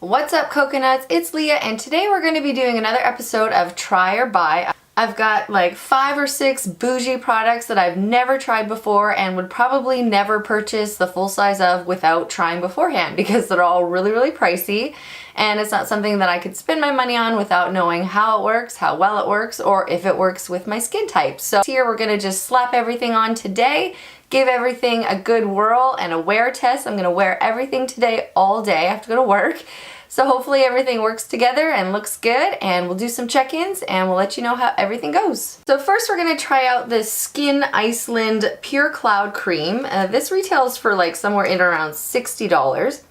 What's up, coconuts? It's Leah, and today we're going to be doing another episode of Try or Buy. I've got like 5 or 6 bougie products that I've never tried before and would probably never purchase the full size of without trying beforehand because they're all really pricey, and it's not something that I could spend my money on without knowing how it works, how well it works, or if it works with my skin type. So here we're going to just slap everything on today, give everything a good whirl and a wear test. I'm going to wear everything today all day. I have to go to work. So hopefully everything works together and looks good, and we'll do some check-ins and we'll let you know how everything goes. So first we're going to try out this SKYN Iceland Pure Cloud Cream. This retails for like somewhere in around $60.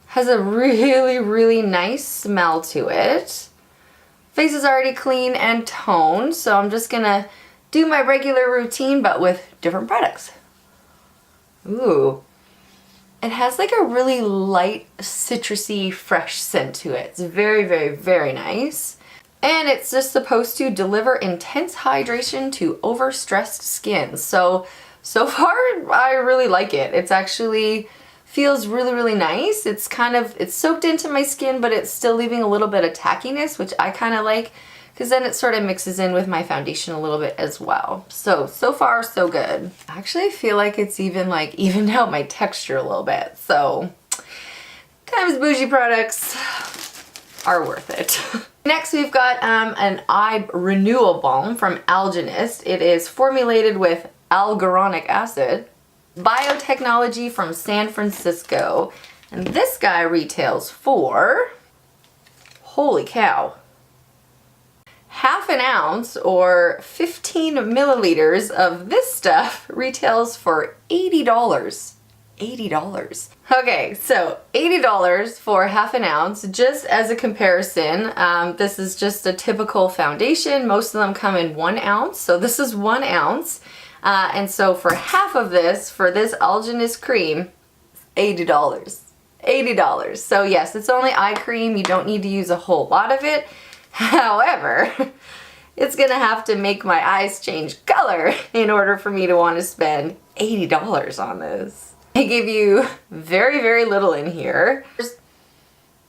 Has a really nice smell to it. Face is already clean and toned, so I'm just going to do my regular routine but with different products. Ooh. It has like a really light, citrusy, fresh scent to it. It's very nice. And it's just supposed to deliver intense hydration to overstressed skin. So far, I really like it. It's actually feels really nice. It's soaked into my skin, but it's still leaving a little bit of tackiness, which I kind of like, because then it sort of mixes in with my foundation a little bit as well. So far, so good. I actually feel like it's even like evened out my texture a little bit. So times bougie products are worth it. Next, we've got an eye renewal balm from Algenist. It is formulated with hyaluronic acid, biotechnology from San Francisco. And this guy retails for, holy cow, half an ounce or 15 milliliters of this stuff retails for $80. $80. Okay, so $80 for half an ounce. Just as a comparison, this is just a typical foundation. Most of them come in 1 ounce, so this is 1 ounce. And so for half of this, for this Algenist cream, $80. $80. So yes, it's only eye cream. You don't need to use a whole lot of it. However, it's gonna have to make my eyes change color in order for me to want to spend $80 on this. I give you very little in here. There's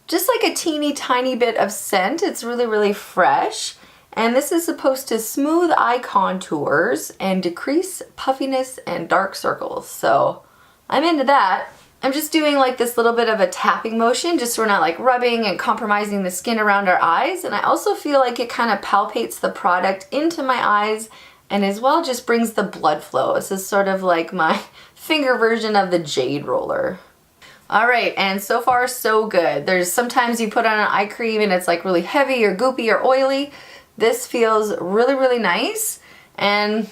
just like a teeny tiny bit of scent. It's really fresh. And this is supposed to smooth eye contours and decrease puffiness and dark circles. So I'm into that. I'm just doing like this little bit of a tapping motion just so we're not like rubbing and compromising the skin around our eyes. And I also feel like it kind of palpates the product into my eyes and as well just brings the blood flow. This is sort of like my finger version of the jade roller. All right, and so far so good. There's sometimes you put on an eye cream and it's like really heavy or goopy or oily. This feels really nice and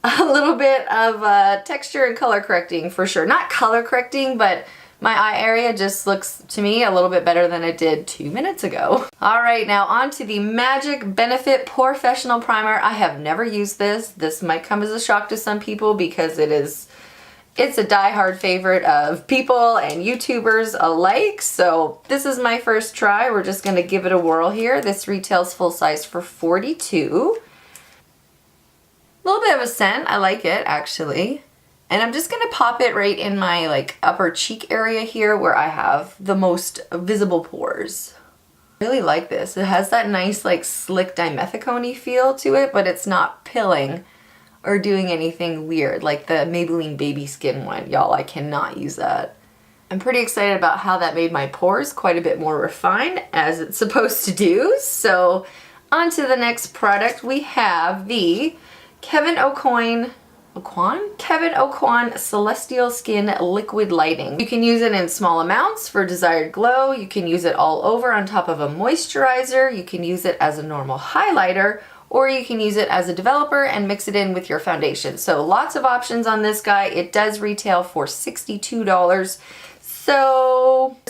a little bit of texture and color correcting for sure. Not color correcting, but my eye area just looks to me a little bit better than it did 2 minutes ago. All right, now on to the Magic Benefit Porefessional Primer. I have never used this. This might come as a shock to some people because it's a die-hard favorite of people and YouTubers alike. So this is my first try. We're just gonna give it a whirl here. This retails full size for $42. A little bit of a scent. I like it actually. And I'm just gonna pop it right in my like upper cheek area here where I have the most visible pores. I really like this. It has that nice like slick dimethicone-y feel to it, but it's not pilling or doing anything weird like the Maybelline Baby Skin one. Y'all, I cannot use that. I'm pretty excited about how that made my pores quite a bit more refined as it's supposed to do. So on to the next product. We have the Kevyn Aucoin Celestial Skin Liquid Lighting. You can use it in small amounts for desired glow. You can use it all over on top of a moisturizer. You can use it as a normal highlighter, or you can use it as a developer and mix it in with your foundation. So lots of options on this guy. It does retail for $62.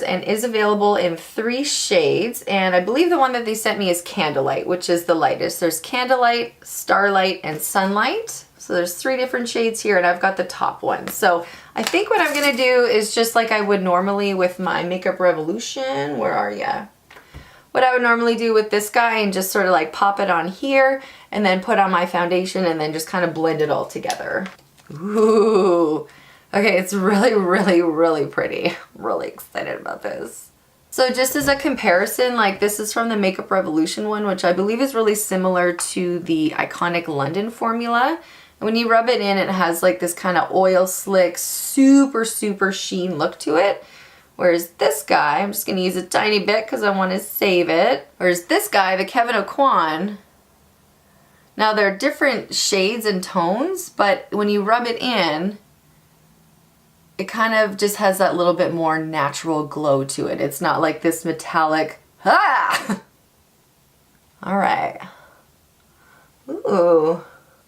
And is available in 3 shades, and I believe the one that they sent me is Candlelight, which is the lightest. There's Candlelight, Starlight, and Sunlight. So there's 3 different shades here, and I've got the top one. So I think what I'm gonna do is just like I would normally with my Makeup Revolution. Where are ya? What I would normally do with this guy and just sort of like pop it on here and then put on my foundation and then just kind of blend it all together. Ooh. Okay, it's really pretty. I'm really excited about this. So just as a comparison, like this is from the Makeup Revolution one, which I believe is really similar to the Iconic London formula. And when you rub it in, it has like this kind of oil slick, super, super sheen look to it. Whereas this guy, I'm just gonna use a tiny bit because I want to save it. Whereas this guy, the Kevyn Aucoin, now they're different shades and tones, but when you rub it in, it kind of just has that little bit more natural glow to it. It's not like this metallic, ah! All right. Ooh,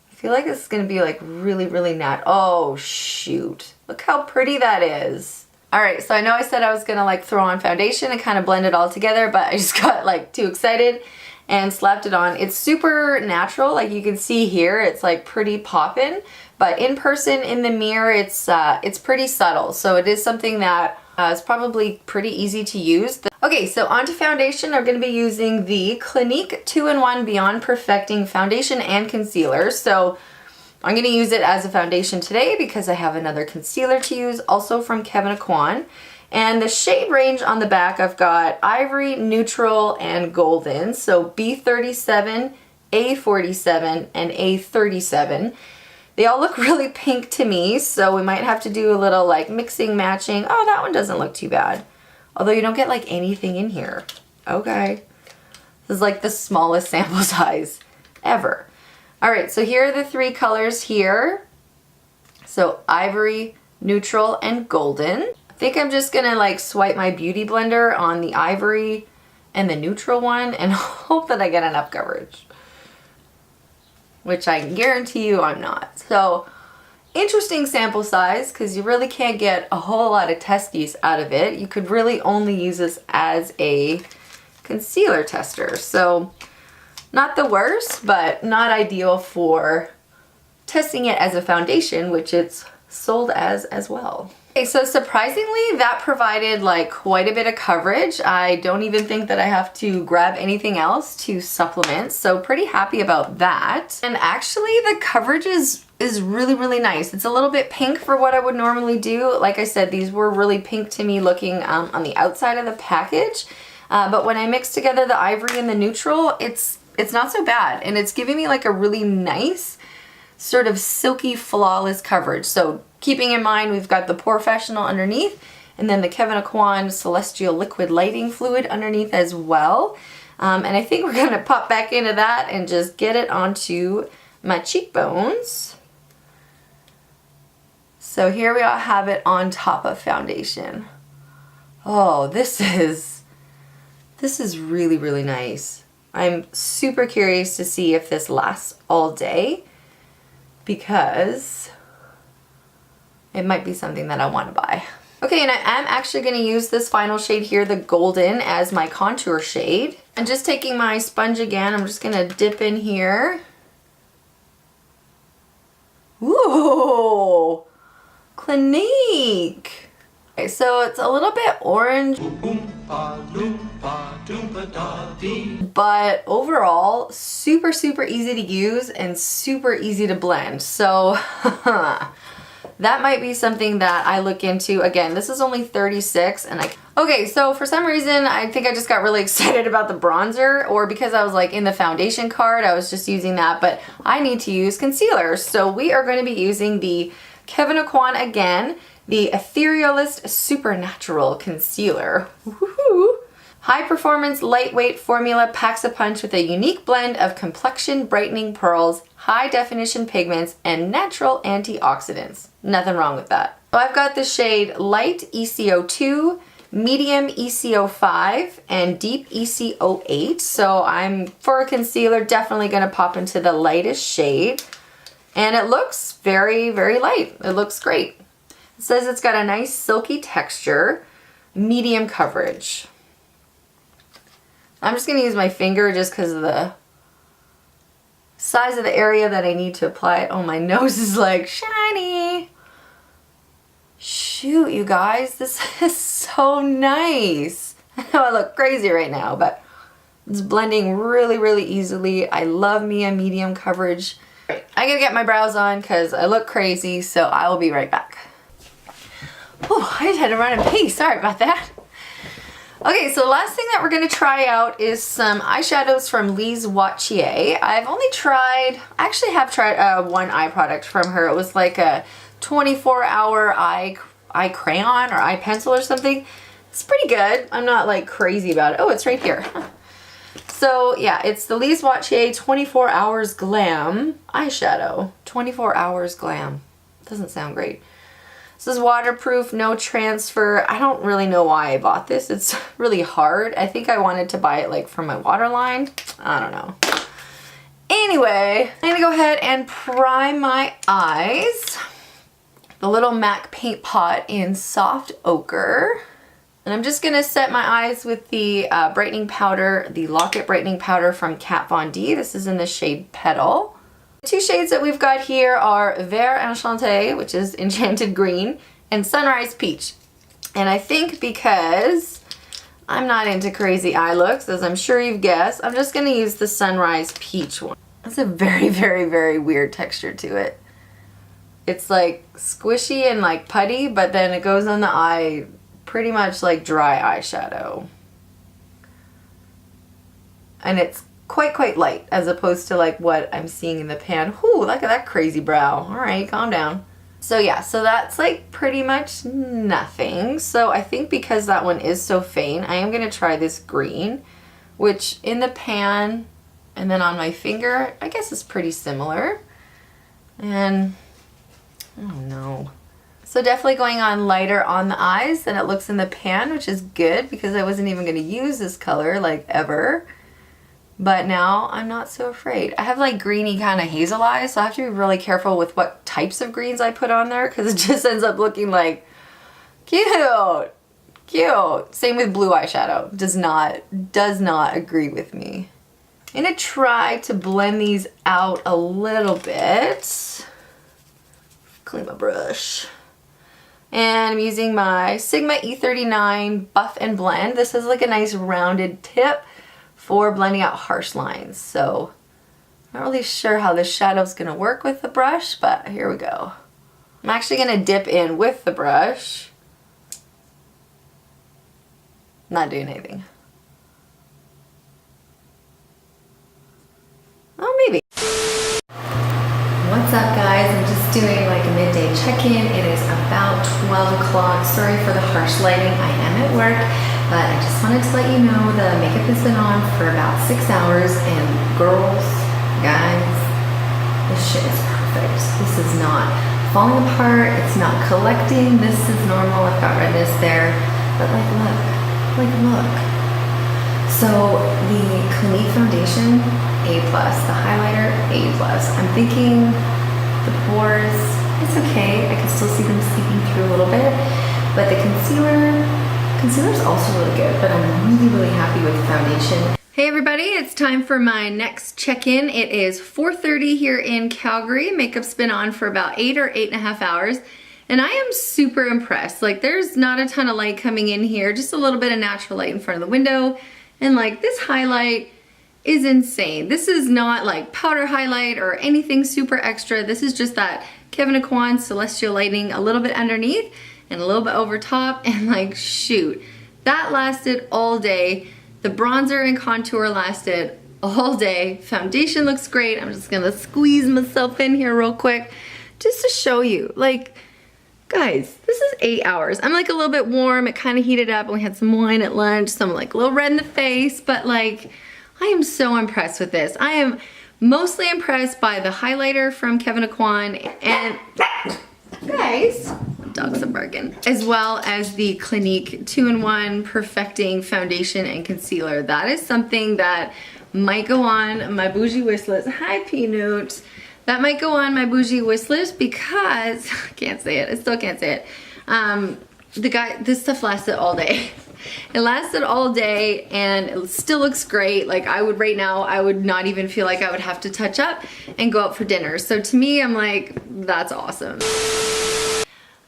I feel like this is gonna be like really, really nat. Oh shoot, look how pretty that is. All right, so I know I said I was gonna like throw on foundation and kind of blend it all together, but I just got like too excited and slapped it on. It's super natural, like you can see here, it's like pretty poppin'. But in person, in the mirror, it's pretty subtle. So it is something that is probably pretty easy to use. Okay, so onto foundation. I'm going to be using the Clinique 2-in-1 Beyond Perfecting Foundation and Concealer. So I'm going to use it as a foundation today because I have another concealer to use, also from Kevyn Aucoin. And the shade range on the back, I've got Ivory, Neutral, and Golden. So B37, A47, and A37. They all look really pink to me, so we might have to do a little like mixing, matching. Oh, that one doesn't look too bad. Although you don't get like anything in here. Okay. This is like the smallest sample size ever. All right, so here are the three colors here. So Ivory, Neutral, and Golden. I think I'm just gonna like swipe my Beauty Blender on the Ivory and the Neutral one and hope that I get enough coverage. Which I can guarantee you I'm not. So interesting sample size because you really can't get a whole lot of test use out of it. You could really only use this as a concealer tester. So not the worst, but not ideal for testing it as a foundation, which it's sold as well. Okay, so surprisingly, that provided like quite a bit of coverage. I don't even think that I have to grab anything else to supplement, so pretty happy about that. And actually, the coverage is really, really nice. It's a little bit pink for what I would normally do. Like I said, these were really pink to me looking on the outside of the package. But when I mix together the Ivory and the Neutral, it's not so bad. And it's giving me like a really nice sort of silky, flawless coverage. So keeping in mind, we've got the Porefessional underneath and then the Kevyn Aucoin Celestial Liquid Lighting Fluid underneath as well. And I think we're gonna pop back into that and just get it onto my cheekbones. So here we all have it on top of foundation. Oh, this is really, really nice. I'm super curious to see if this lasts all day because it might be something that I want to buy. Okay, and I am actually going to use this final shade here, the Golden, as my contour shade. And just taking my sponge again, I'm just going to dip in here. Ooh, Clinique. Okay, so it's a little bit orange, but overall super, super easy to use and super easy to blend. So that might be something that I look into. Again, this is only 36 and okay, so for some reason I think I just got really excited about the bronzer, or because I was like in the foundation card, I was just using that, but I need to use concealer. So we are going to be using the Kevyn Aucoin again, the Etherealist Supernatural Concealer. Woohoo! High performance, lightweight formula packs a punch with a unique blend of complexion brightening pearls, high definition pigments, and natural antioxidants. Nothing wrong with that. So I've got the shade Light ECO2, Medium ECO5, and Deep ECO8. So I'm, for a concealer, definitely gonna pop into the lightest shade. And it looks very, very light. It looks great. It says it's got a nice silky texture, medium coverage. I'm just gonna use my finger just because of the size of the area that I need to apply it. Oh, my nose is like shiny. Shoot, you guys, this is so nice. I know I look crazy right now, but it's blending really, really easily. I love me a medium coverage. I gotta get my brows on because I look crazy, so I will be right back. Oh, I just had to run and pee. Sorry about that. Okay, so the last thing that we're going to try out is some eyeshadows from LISE WATIER. I actually have tried one eye product from her. It was like a 24-hour eye crayon or eye pencil or something. It's pretty good. I'm not like crazy about it. Oh, it's right here. So yeah, it's the LISE WATIER 24 Hours Glam eyeshadow. 24 Hours Glam. Doesn't sound great. This is waterproof, no transfer. I don't really know why I bought this. It's really hard. I think I wanted to buy it like from my waterline. I don't know. Anyway, I'm gonna go ahead and prime my eyes. The little MAC paint pot in soft ochre. And I'm just gonna set my eyes with the brightening powder, the Lock-It brightening powder from Kat Von D. This is in the shade Petal. The two shades that we've got here are Vert Enchanté, which is Enchanted Green, and Sunrise Peach. And I think because I'm not into crazy eye looks, as I'm sure you've guessed, I'm just gonna use the Sunrise Peach one. It's a very, very, very weird texture to it. It's like squishy and like putty, but then it goes on the eye pretty much like dry eyeshadow. And it's quite light as opposed to like what I'm seeing in the pan. Whoo, look at that crazy brow. All right, calm down. So yeah, so that's like pretty much nothing. So I think because that one is so faint, I am gonna try this green, which in the pan and then on my finger, I guess is pretty similar. And oh no. So definitely going on lighter on the eyes than it looks in the pan, which is good because I wasn't even gonna use this color like ever. But now I'm not so afraid. I have like greeny kind of hazel eyes, so I have to be really careful with what types of greens I put on there because it just ends up looking like cute, cute. Same with blue eyeshadow. Does not agree with me. I'm gonna try to blend these out a little bit. Clean my brush. And I'm using my Sigma E39 Buff and Blend. This is like a nice rounded tip for blending out harsh lines. So I'm not really sure how this shadow's gonna work with the brush, but here we go. I'm actually gonna dip in with the brush. Not doing anything. Oh, maybe. What's up, guys? I'm just doing like a midday check-in. It is about 12 o'clock. Sorry for the harsh lighting. I am at work, but I just wanted to let you know the makeup has been on for about 6 hours, and girls, guys, this shit is perfect. This is not falling apart. It's not collecting. This is normal. I've got redness there, but like look. So the Clinique foundation, A+, the highlighter, A+. I'm thinking the pores, it's okay. I can still see them seeping through a little bit, but the concealer's also really good, but I'm really happy with the foundation. Hey everybody, it's time for my next check-in. It is 4:30 here in Calgary. Makeup's been on for about 8 or 8.5 hours. And I am super impressed. Like, there's not a ton of light coming in here, just a little bit of natural light in front of the window. And like, this highlight is insane. This is not like powder highlight or anything super extra. This is just that Kevyn Aucoin Celestial Lighting, a little bit underneath and a little bit over top, and like, shoot, that lasted all day. The bronzer and contour lasted all day. Foundation looks great. I'm just gonna squeeze myself in here real quick just to show you. Like, guys, this is 8 hours. I'm like a little bit warm. It kind of heated up and we had some wine at lunch, so I'm like a little red in the face, but like, I am so impressed with this. I am mostly impressed by the highlighter from Kevyn Aucoin and, guys, dogs are barking, as well as the Clinique 2-in-1 Perfecting Foundation and Concealer. That is something that might go on my bougie wish list. Hi, Peanut. That might go on my bougie wish list because, I can't say it, I still can't say it. This stuff lasted all day. It lasted all day and it still looks great. Like, right now, I would not even feel like I would have to touch up and go out for dinner. So to me, I'm like, that's awesome.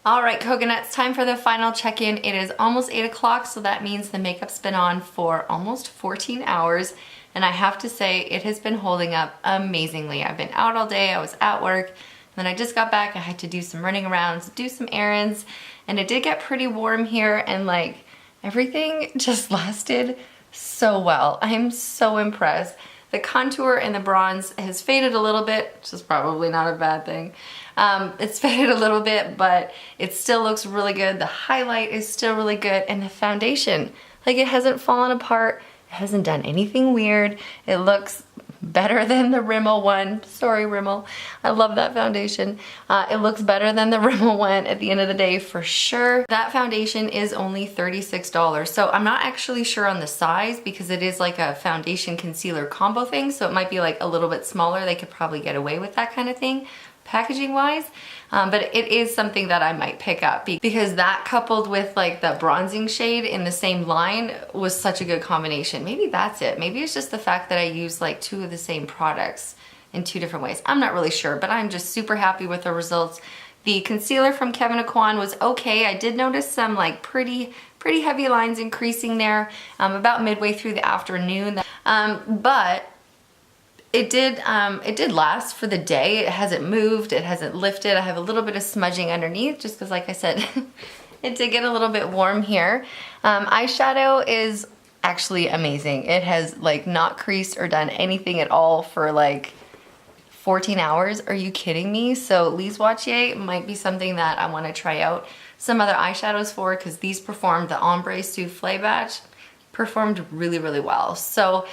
All right, coconuts, time for the final check-in. It is almost 8 o'clock, so that means the makeup's been on for almost 14 hours. And I have to say, it has been holding up amazingly. I've been out all day, I was at work, and then I just got back. I had to do some running around, do some errands, and it did get pretty warm here, and like, everything just lasted so well. I'm so impressed. The contour and the bronze has faded a little bit, which is probably not a bad thing. It's faded a little bit, but it still looks really good. The highlight is still really good, and the foundation, like, it hasn't fallen apart. It hasn't done anything weird. It looks better than the Rimmel one. Sorry, Rimmel. I love that foundation. It looks better than the Rimmel one at the end of the day, for sure. That foundation is only $36. So I'm not actually sure on the size because it is like a foundation concealer combo thing. So it might be like a little bit smaller. They could probably get away with that kind of thing, packaging wise. But it is something that I might pick up because that coupled with like the bronzing shade in the same line was such a good combination. Maybe that's it. Maybe it's just the fact that I use like two of the same products in two different ways. I'm not really sure, but I'm just super happy with the results. The concealer from Kevyn Aucoin was okay. I did notice some like pretty heavy lines increasing there about midway through the afternoon. But it did last for the day. It hasn't moved, it hasn't lifted. I have a little bit of smudging underneath just because, like I said, it did get a little bit warm here. Eyeshadow is actually amazing. It has like not creased or done anything at all for like 14 hours. Are you kidding me? So LISE WATIER might be something that I want to try out some other eyeshadows for, because these performed, the Ombre Soufflé batch performed really, really well. So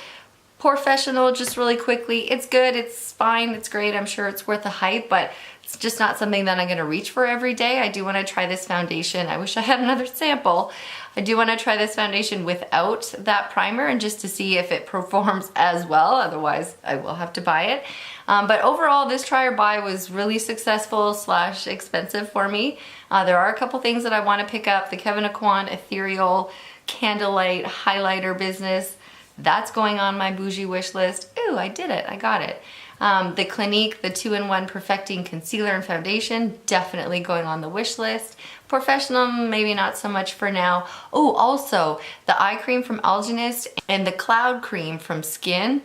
Porefessional, just really quickly, it's good, it's fine, it's great, I'm sure it's worth the hype, but it's just not something that I'm gonna reach for every day. I do wanna try this foundation. I wish I had another sample. I do wanna try this foundation without that primer and just to see if it performs as well, otherwise I will have to buy it. But overall, this try or buy was really successful / expensive for me. There are a couple things that I wanna pick up. The Kevyn Aucoin Ethereal Candlelight Highlighter business. That's going on my bougie wish list. Ooh, I did it, I got it. The Clinique, the 2-in-1 Perfecting Concealer and Foundation, definitely going on the wish list. Porefessional, maybe not so much for now. Oh, also, the eye cream from Algenist and the cloud cream from SKYN.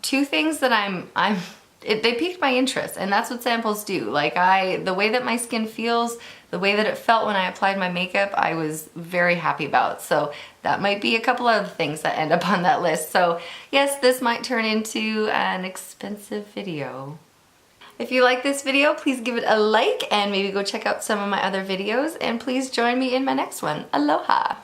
Two things that they piqued my interest, and that's what samples do. Like the way that my skin feels, the way that it felt when I applied my makeup, I was very happy about. So that might be a couple other things that end up on that list. So yes, this might turn into an expensive video. If you like this video, please give it a like and maybe go check out some of my other videos, and please join me in my next one. Aloha!